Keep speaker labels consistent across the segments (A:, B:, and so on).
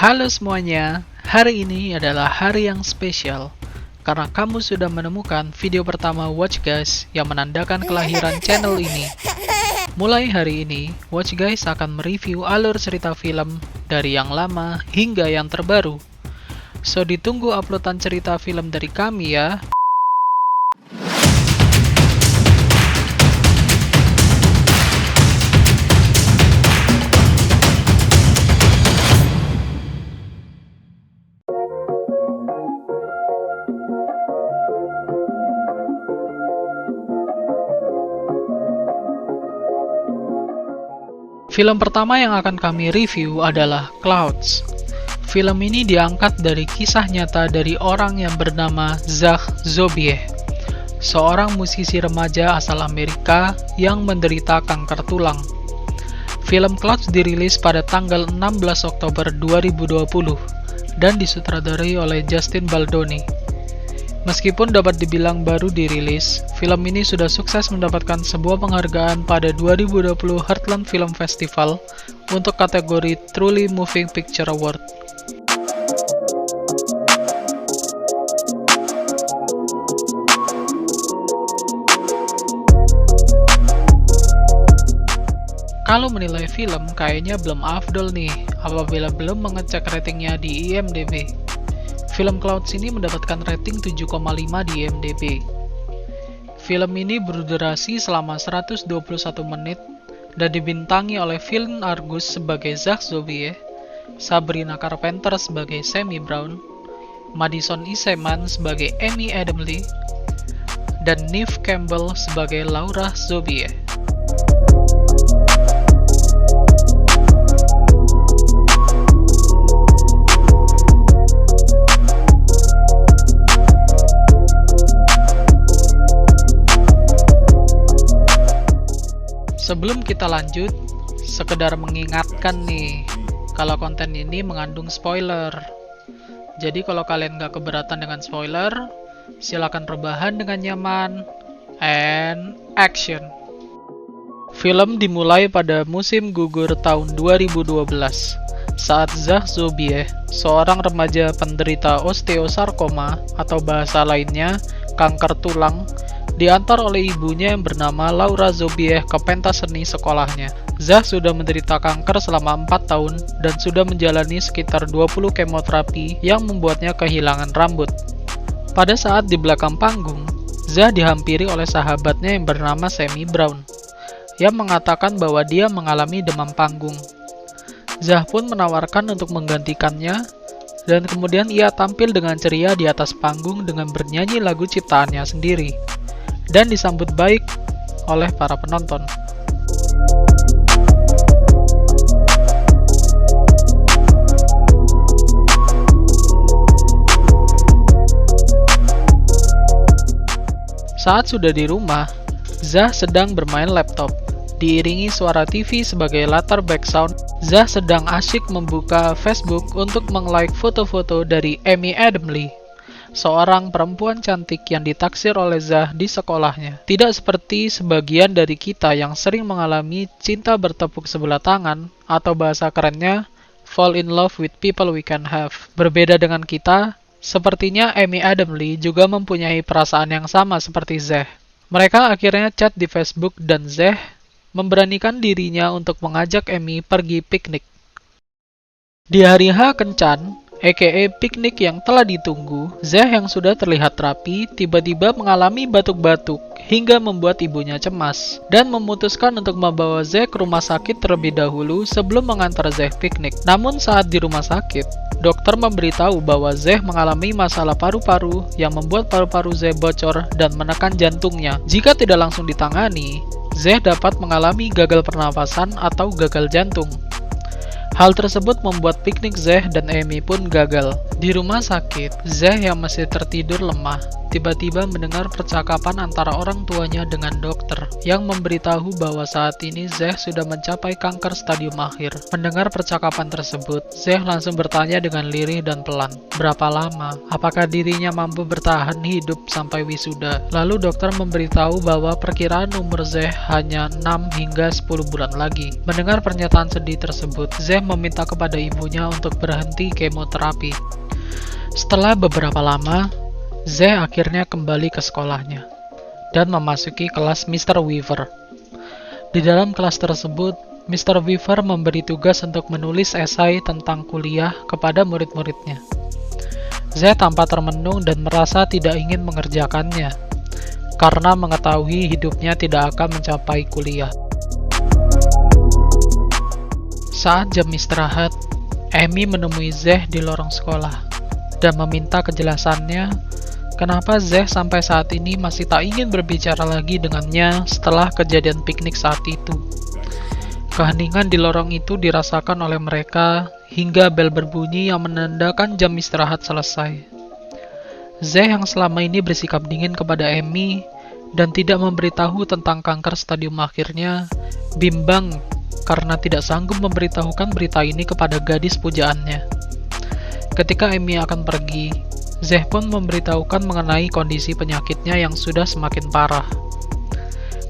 A: Halo semuanya, hari ini adalah hari yang spesial karena kamu sudah menemukan video pertama Watch Guys yang menandakan kelahiran channel ini. Mulai hari ini, Watch Guys akan mereview alur cerita film dari yang lama hingga yang terbaru. So ditunggu uploadan cerita film dari kami ya. Film pertama yang akan kami review adalah Clouds. Film ini diangkat dari kisah nyata dari orang yang bernama Zach Zobieh, seorang musisi remaja asal Amerika yang menderita kanker tulang. Film Clouds dirilis pada tanggal 16 Oktober 2020 dan disutradarai oleh Justin Baldoni. Meskipun dapat dibilang baru dirilis, film ini sudah sukses mendapatkan sebuah penghargaan pada 2020 Heartland Film Festival untuk kategori Truly Moving Picture Award. Kalau menilai film, kayaknya belum afdol nih apabila belum mengecek ratingnya di IMDb. Film Clouds ini mendapatkan rating 7,5 di IMDb. Film ini berdurasi selama 121 menit dan dibintangi oleh Phil Argus sebagai Zach Zobieh, Sabrina Carpenter sebagai Sammy Brown, Madison Iseman sebagai Amy Adamle, dan Neve Campbell sebagai Laura Zobieh. Sebelum kita lanjut, sekedar mengingatkan nih, kalau konten ini mengandung spoiler. Jadi kalau kalian gak keberatan dengan spoiler, silakan rebahan dengan nyaman, and action. Film dimulai pada musim gugur tahun 2012, saat Zach Zobieh, seorang remaja penderita osteosarkoma atau bahasa lainnya kanker tulang, diantar oleh ibunya yang bernama Laura Zobieh ke pentas seni sekolahnya. Zach sudah menderita kanker selama 4 tahun dan sudah menjalani sekitar 20 kemoterapi yang membuatnya kehilangan rambut. Pada saat di belakang panggung, Zach dihampiri oleh sahabatnya yang bernama Sammy Brown, yang mengatakan bahwa dia mengalami demam panggung. Zach pun menawarkan untuk menggantikannya, dan kemudian ia tampil dengan ceria di atas panggung dengan bernyanyi lagu ciptaannya sendiri, dan disambut baik oleh para penonton. Saat sudah di rumah, Zach sedang bermain laptop. Diiringi suara TV sebagai latar background, Zach sedang asyik membuka Facebook untuk meng-like foto-foto dari Amy Adamle, seorang perempuan cantik yang ditaksir oleh Zach di sekolahnya. Tidak seperti sebagian dari kita yang sering mengalami cinta bertepuk sebelah tangan, atau bahasa kerennya, fall in love with people we can have. Berbeda dengan kita, sepertinya Amy Adamle juga mempunyai perasaan yang sama seperti Zach. Mereka akhirnya chat di Facebook dan Zach memberanikan dirinya untuk mengajak Amy pergi piknik. Di hari H kencan, aka piknik yang telah ditunggu, Zach yang sudah terlihat rapi tiba-tiba mengalami batuk-batuk hingga membuat ibunya cemas dan memutuskan untuk membawa Zach ke rumah sakit terlebih dahulu sebelum mengantar Zach piknik. Namun saat di rumah sakit, dokter memberitahu bahwa Zach mengalami masalah paru-paru yang membuat paru-paru Zach bocor dan menekan jantungnya. Jika tidak langsung ditangani, Zach dapat mengalami gagal pernafasan atau gagal jantung. Hal tersebut membuat piknik Zach dan Amy pun gagal. Di rumah sakit, Zach yang masih tertidur lemah tiba-tiba mendengar percakapan antara orang tuanya dengan dokter yang memberitahu bahwa saat ini Zeh sudah mencapai kanker stadium akhir. Mendengar percakapan tersebut, Zeh langsung bertanya dengan lirih dan pelan, berapa lama? Apakah dirinya mampu bertahan hidup sampai wisuda? Lalu dokter memberitahu bahwa perkiraan umur Zeh hanya 6 hingga 10 bulan lagi. Mendengar pernyataan sedih tersebut, Zeh meminta kepada ibunya untuk berhenti kemoterapi. Setelah beberapa lama, Zeh akhirnya kembali ke sekolahnya dan memasuki kelas Mr. Weaver. Di dalam kelas tersebut, Mr. Weaver memberi tugas untuk menulis esai tentang kuliah kepada murid-muridnya. Zeh tampak termenung dan merasa tidak ingin mengerjakannya, karena mengetahui hidupnya tidak akan mencapai kuliah. Saat jam istirahat, Amy menemui Zeh di lorong sekolah dan meminta kejelasannya kenapa Zeh sampai saat ini masih tak ingin berbicara lagi dengannya setelah kejadian piknik saat itu. Keheningan di lorong itu dirasakan oleh mereka hingga bel berbunyi yang menandakan jam istirahat selesai. Zeh yang selama ini bersikap dingin kepada Amy dan tidak memberitahu tentang kanker stadium akhirnya, bimbang karena tidak sanggup memberitahukan berita ini kepada gadis pujaannya. Ketika Amy akan pergi, Zeh pun memberitahukan mengenai kondisi penyakitnya yang sudah semakin parah.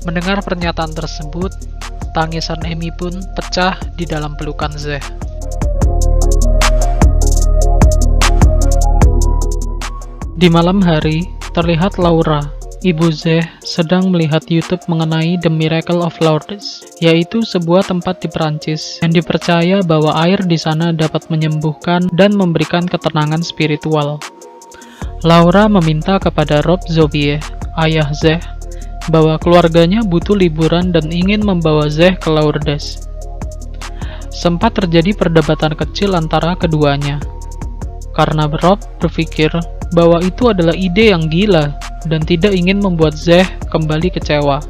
A: Mendengar pernyataan tersebut, tangisan Amy pun pecah di dalam pelukan Zeh. Di malam hari, terlihat Laura, ibu Zeh, sedang melihat YouTube mengenai The Miracle of Lourdes, yaitu sebuah tempat di Perancis yang dipercaya bahwa air di sana dapat menyembuhkan dan memberikan ketenangan spiritual. Laura meminta kepada Rob Zobier, ayah Zeh, bahwa keluarganya butuh liburan dan ingin membawa Zeh ke Lourdes. Sempat terjadi perdebatan kecil antara keduanya, karena Rob berpikir bahwa itu adalah ide yang gila dan tidak ingin membuat Zeh kembali kecewa.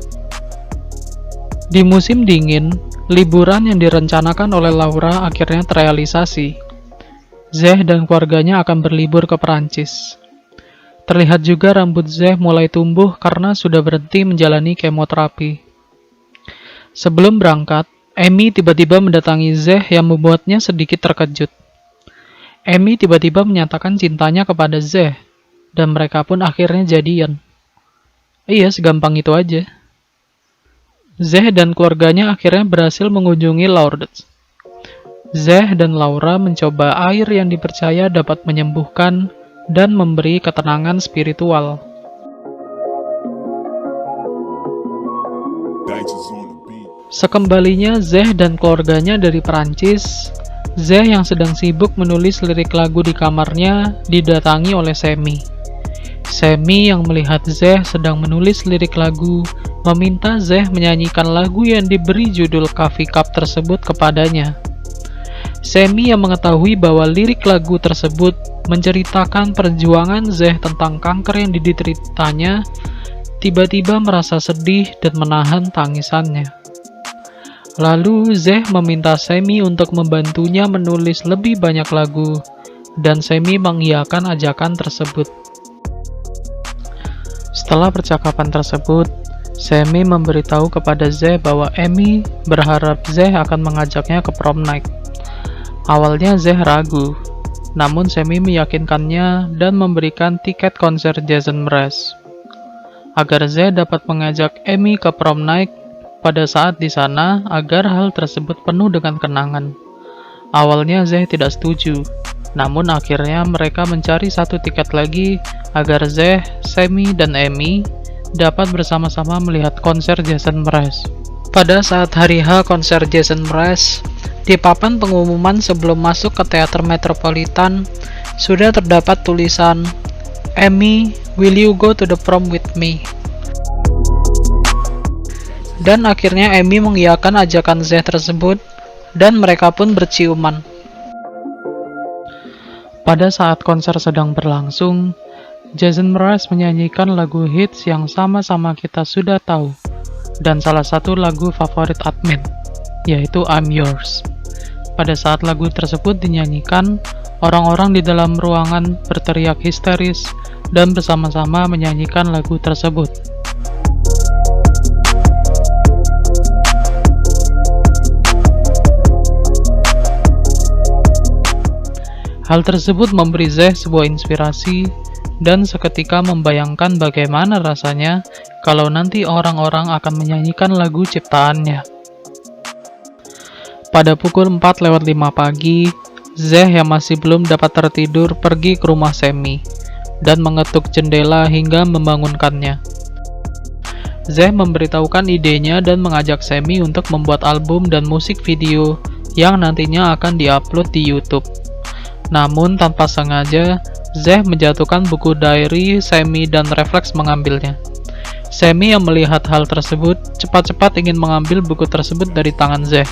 A: Di musim dingin, liburan yang direncanakan oleh Laura akhirnya terrealisasi. Zeh dan keluarganya akan berlibur ke Perancis. Terlihat juga rambut Zeh mulai tumbuh karena sudah berhenti menjalani kemoterapi. Sebelum berangkat, Amy tiba-tiba mendatangi Zeh yang membuatnya sedikit terkejut. Amy tiba-tiba menyatakan cintanya kepada Zeh, dan mereka pun akhirnya jadian. Iya, segampang itu aja. Zeh dan keluarganya akhirnya berhasil mengunjungi Lourdes. Zeh dan Laura mencoba air yang dipercaya dapat menyembuhkan dan memberi ketenangan spiritual. Sekembalinya Zeh dan keluarganya dari Perancis, Zeh yang sedang sibuk menulis lirik lagu di kamarnya didatangi oleh Semi. Semi yang melihat Zeh sedang menulis lirik lagu meminta Zeh menyanyikan lagu yang diberi judul Coffee Cup tersebut kepadanya. Semi yang mengetahui bahwa lirik lagu tersebut menceritakan perjuangan Zeh tentang kanker yang dideritanya, tiba-tiba merasa sedih dan menahan tangisannya. Lalu Zeh meminta Semi untuk membantunya menulis lebih banyak lagu, dan Semi mengiyakan ajakan tersebut. Setelah percakapan tersebut, Semi memberitahu kepada Zeh bahwa Amy berharap Zeh akan mengajaknya ke prom night. Awalnya Zeh ragu, namun Semi meyakinkannya dan memberikan tiket konser Jason Mraz agar Zeh dapat mengajak Amy ke prom night pada saat di sana agar hal tersebut penuh dengan kenangan. Awalnya Zeh tidak setuju, namun akhirnya mereka mencari satu tiket lagi agar Zeh, Semi, dan Amy dapat bersama-sama melihat konser Jason Mraz. Pada saat hari H konser Jason Mraz, di papan pengumuman sebelum masuk ke teater Metropolitan sudah terdapat tulisan, "Amy, will you go to the prom with me?" Dan akhirnya Amy mengiyakan ajakan Zeh tersebut dan mereka pun berciuman. Pada saat konser sedang berlangsung, Jason Mraz menyanyikan lagu hits yang sama-sama kita sudah tahu, dan salah satu lagu favorit admin, yaitu I'm Yours. Pada saat lagu tersebut dinyanyikan, Orang-orang di dalam ruangan berteriak histeris dan bersama-sama menyanyikan lagu tersebut. Hal tersebut memberi Zeh sebuah inspirasi dan seketika membayangkan bagaimana rasanya kalau nanti orang-orang akan menyanyikan lagu ciptaannya. Pada pukul 4:05 pagi, Zeh yang masih belum dapat tertidur pergi ke rumah Sammy dan mengetuk jendela hingga membangunkannya. Zeh memberitahukan idenya dan mengajak Sammy untuk membuat album dan musik video yang nantinya akan diupload di YouTube. Namun tanpa sengaja, Zeh menjatuhkan buku diary Sammy dan refleks mengambilnya. Sammy yang melihat hal tersebut cepat-cepat ingin mengambil buku tersebut dari tangan Zeh.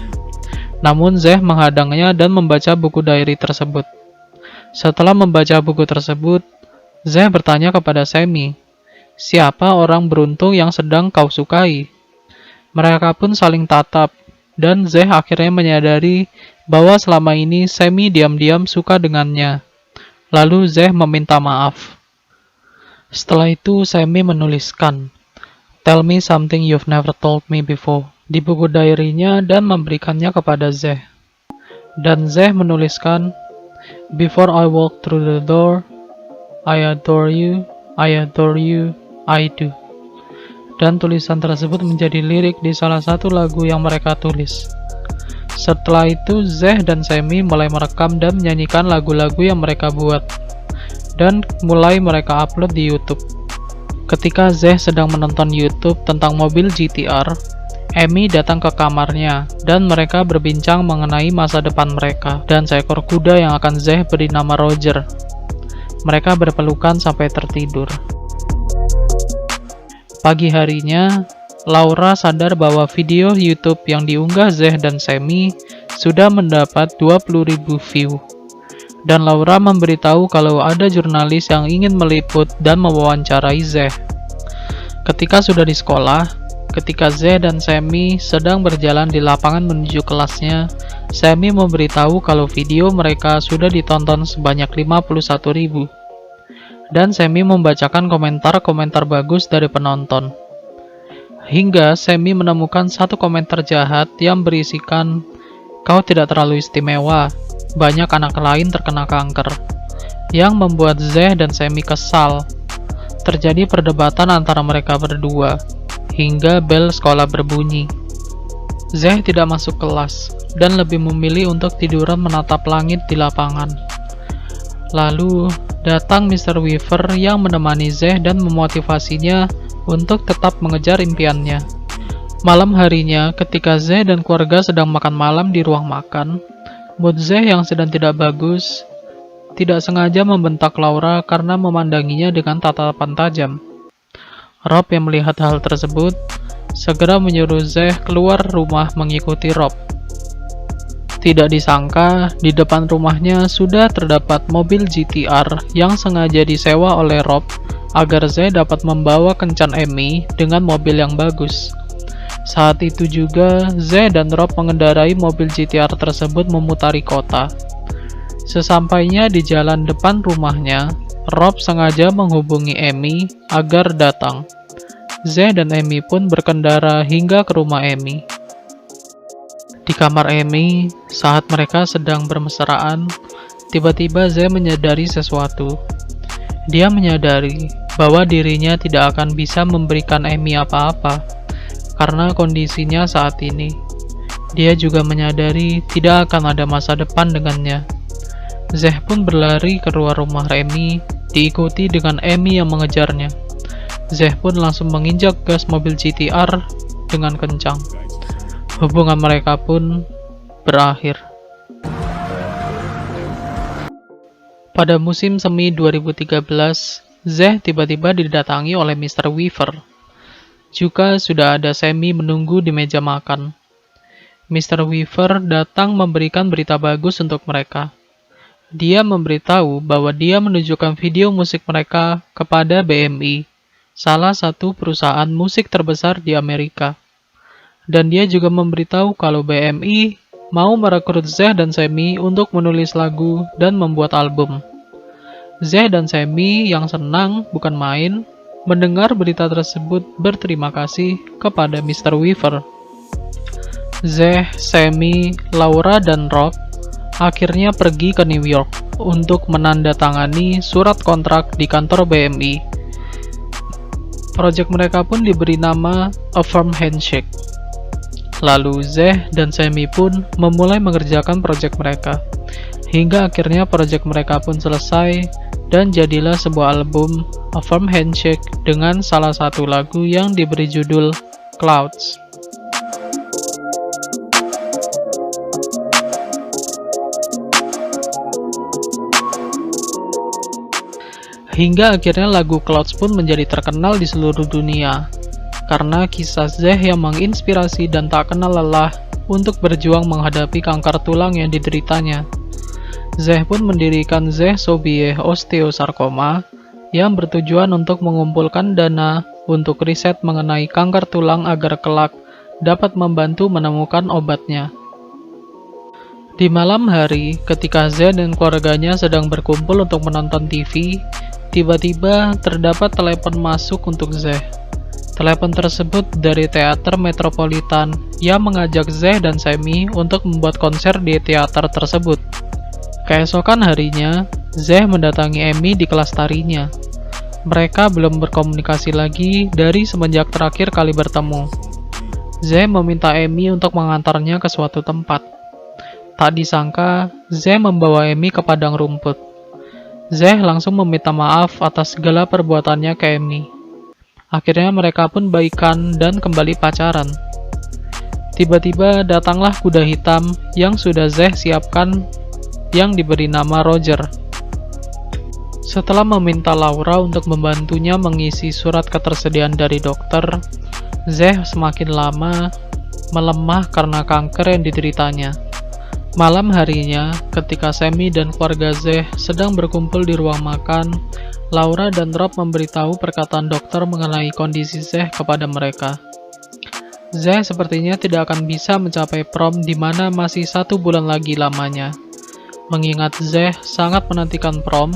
A: Namun Zeh menghadangnya dan membaca buku diary tersebut. Setelah membaca buku tersebut, Zeh bertanya kepada Sammy, "Siapa orang beruntung yang sedang kau sukai?" Mereka pun saling tatap, dan Zeh akhirnya menyadari bahwa selama ini Sammy diam-diam suka dengannya. Lalu Zeh meminta maaf. Setelah itu Sammy menuliskan, "Tell me something you've never told me before" di buku diary-nya dan memberikannya kepada Zeh. Dan Zeh menuliskan, "Before I walk through the door, I adore you, I adore you, I do." Dan tulisan tersebut menjadi lirik di salah satu lagu yang mereka tulis. Setelah itu, Zeh dan Sammy mulai merekam dan menyanyikan lagu-lagu yang mereka buat, dan mulai mereka upload di YouTube. Ketika Zeh sedang menonton YouTube tentang mobil GTR, Amy datang ke kamarnya, dan mereka berbincang mengenai masa depan mereka, dan seekor kuda yang akan Zeh beri nama Roger. Mereka berpelukan sampai tertidur. Pagi harinya, Laura sadar bahwa video YouTube yang diunggah Zeh dan Sammy sudah mendapat 20.000 view. Dan Laura memberitahu kalau ada jurnalis yang ingin meliput dan mewawancarai Zeh. Ketika sudah di sekolah, ketika Zeh dan Sammy sedang berjalan di lapangan menuju kelasnya, Sammy memberitahu kalau video mereka sudah ditonton sebanyak 51.000. Dan Sammy membacakan komentar-komentar bagus dari penonton. Hingga Sammy menemukan satu komentar jahat yang berisikan, "Kau tidak terlalu istimewa, banyak anak lain terkena kanker," yang membuat Zeh dan Sammy kesal. Terjadi perdebatan antara mereka berdua, hingga bel sekolah berbunyi. Zeh tidak masuk kelas, dan lebih memilih untuk tiduran menatap langit di lapangan. Lalu, datang Mr. Weaver yang menemani Zeh dan memotivasinya untuk tetap mengejar impiannya. Malam harinya, ketika Zeh dan keluarga sedang makan malam di ruang makan, mood Zeh yang sedang tidak bagus, tidak sengaja membentak Laura karena memandanginya dengan tatapan tajam. Rob yang melihat hal tersebut, segera menyuruh Zeh keluar rumah mengikuti Rob. Tidak disangka, di depan rumahnya sudah terdapat mobil GTR yang sengaja disewa oleh Rob agar Zeh dapat membawa kencan Amy dengan mobil yang bagus. Saat itu juga, Zeh dan Rob mengendarai mobil GTR tersebut memutari kota. Sesampainya di jalan depan rumahnya, Rob sengaja menghubungi Amy agar datang. Zeh dan Amy pun berkendara hingga ke rumah Amy. Di kamar Amy, saat mereka sedang bermesraan, tiba-tiba Zeh menyadari sesuatu. Dia menyadari bahwa dirinya tidak akan bisa memberikan Amy apa-apa karena kondisinya saat ini. Dia juga menyadari tidak akan ada masa depan dengannya. Zeh pun berlari ke luar rumah Amy, diikuti dengan Amy yang mengejarnya. Zeh pun langsung menginjak gas mobil GTR dengan kencang. Hubungan mereka pun berakhir. Pada musim semi 2013, Zeh tiba-tiba didatangi oleh Mr. Weaver. Juga sudah ada Sammy menunggu di meja makan. Mr. Weaver datang memberikan berita bagus untuk mereka. Dia memberitahu bahwa dia menunjukkan video musik mereka kepada BMI, salah satu perusahaan musik terbesar di Amerika. Dan dia juga memberitahu kalau BMI mau merekrut Zeh dan Semi untuk menulis lagu dan membuat album. Zeh dan Semi yang senang bukan main mendengar berita tersebut berterima kasih kepada Mr. Weaver. Zeh, Semi, Laura, dan Rob akhirnya pergi ke New York untuk menandatangani surat kontrak di kantor BMI. Proyek mereka pun diberi nama A Firm Handshake. Lalu Zeh dan Semi pun memulai mengerjakan proyek mereka, hingga akhirnya proyek mereka pun selesai dan jadilah sebuah album A Firm Handshake dengan salah satu lagu yang diberi judul Clouds. Hingga akhirnya lagu Clouds pun menjadi terkenal di seluruh dunia, karena kisah Zeh yang menginspirasi dan tak kenal lelah untuk berjuang menghadapi kanker tulang yang dideritanya. Zeh pun mendirikan Zeh Sobieeh Osteosarcoma yang bertujuan untuk mengumpulkan dana untuk riset mengenai kanker tulang agar kelak dapat membantu menemukan obatnya. Di malam hari, ketika Zeh dan keluarganya sedang berkumpul untuk menonton TV, tiba-tiba terdapat telepon masuk untuk Zeh. Telepon tersebut dari Teater Metropolitan yang mengajak Zeh dan Semi untuk membuat konser di teater tersebut. Keesokan harinya, Zeh mendatangi Amy di kelas tarinya. Mereka belum berkomunikasi lagi dari semenjak terakhir kali bertemu. Zeh meminta Amy untuk mengantarnya ke suatu tempat. Tak disangka, Zeh membawa Amy ke padang rumput. Zeh langsung meminta maaf atas segala perbuatannya ke Amy. Akhirnya mereka pun baikan dan kembali pacaran. Tiba-tiba datanglah kuda hitam yang sudah Zeh siapkan yang diberi nama Roger. Setelah meminta Laura untuk membantunya mengisi surat ketersediaan dari dokter, Zeh semakin lama melemah karena kanker yang dideritanya. Malam harinya, ketika Semi dan keluarga Zeh sedang berkumpul di ruang makan, Laura dan Rob memberitahu perkataan dokter mengenai kondisi Zeh kepada mereka. Zeh sepertinya tidak akan bisa mencapai prom di mana masih 1 bulan lagi lamanya. Mengingat Zeh sangat menantikan prom,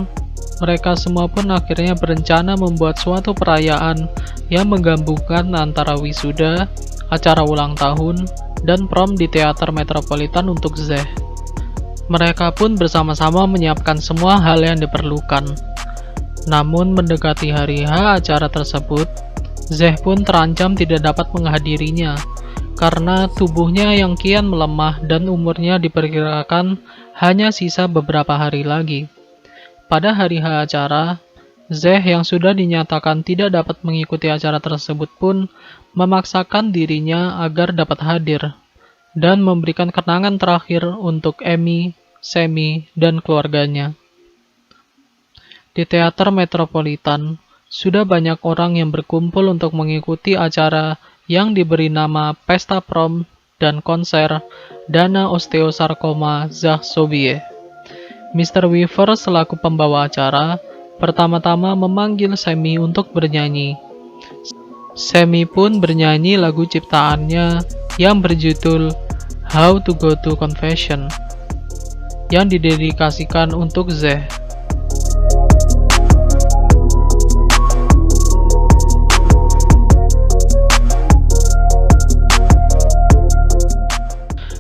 A: mereka semua pun akhirnya berencana membuat suatu perayaan yang menggabungkan antara wisuda, acara ulang tahun, dan prom di Teater Metropolitan untuk Zeh. Mereka pun bersama-sama menyiapkan semua hal yang diperlukan. Namun mendekati hari H acara tersebut, Zeh pun terancam tidak dapat menghadirinya, karena tubuhnya yang kian melemah dan umurnya diperkirakan hanya sisa beberapa hari lagi. Pada hari H acara, Zeh yang sudah dinyatakan tidak dapat mengikuti acara tersebut pun memaksakan dirinya agar dapat hadir dan memberikan kenangan terakhir untuk Amy, Semi, dan keluarganya. Di Teater Metropolitan, sudah banyak orang yang berkumpul untuk mengikuti acara yang diberi nama Pesta Prom dan Konser Dana Osteosarcoma Zeh Sobieeh. Mr. Weaver selaku pembawa acara, pertama-tama memanggil Semi untuk bernyanyi. Semi pun bernyanyi lagu ciptaannya yang berjudul How to Go to Confession, yang didedikasikan untuk Zeh.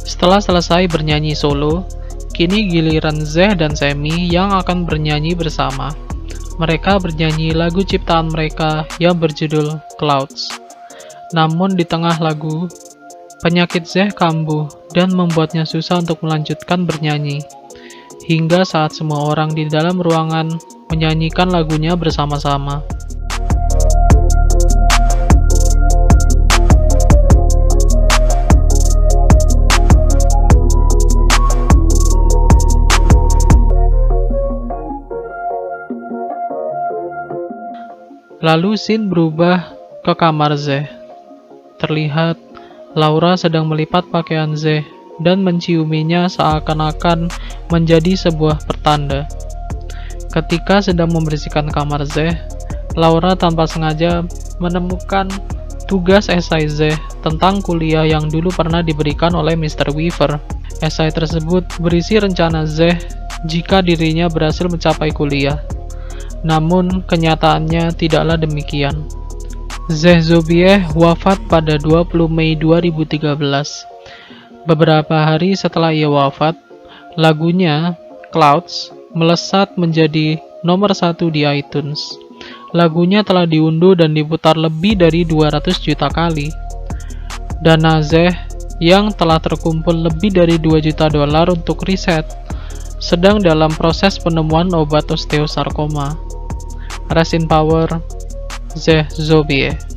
A: Setelah selesai bernyanyi solo, kini giliran Zeh dan Semi yang akan bernyanyi bersama. Mereka bernyanyi lagu ciptaan mereka yang berjudul Clouds. Namun di tengah lagu, penyakit Zeh kambuh dan membuatnya susah untuk melanjutkan bernyanyi. Hingga saat semua orang di dalam ruangan menyanyikan lagunya bersama-sama. Lalu scene berubah ke kamar Zeh. Terlihat Laura sedang melipat pakaian Zeh dan menciuminya seakan-akan menjadi sebuah pertanda. Ketika sedang membersihkan kamar Zeh, Laura tanpa sengaja menemukan tugas esai Zeh tentang kuliah yang dulu pernah diberikan oleh Mr. Weaver. Esai tersebut berisi rencana Zeh jika dirinya berhasil mencapai kuliah. Namun, kenyataannya tidaklah demikian. Zeh Zobieh wafat pada 20 Mei 2013. Beberapa hari setelah ia wafat, lagunya, Clouds, melesat menjadi nomor 1 di iTunes. Lagunya telah diunduh dan diputar lebih dari 200 juta kali. Dana Zeh yang telah terkumpul lebih dari 2 juta dolar untuk riset, sedang dalam proses penemuan obat osteosarkoma. Rest in power, Zeh Zobieh.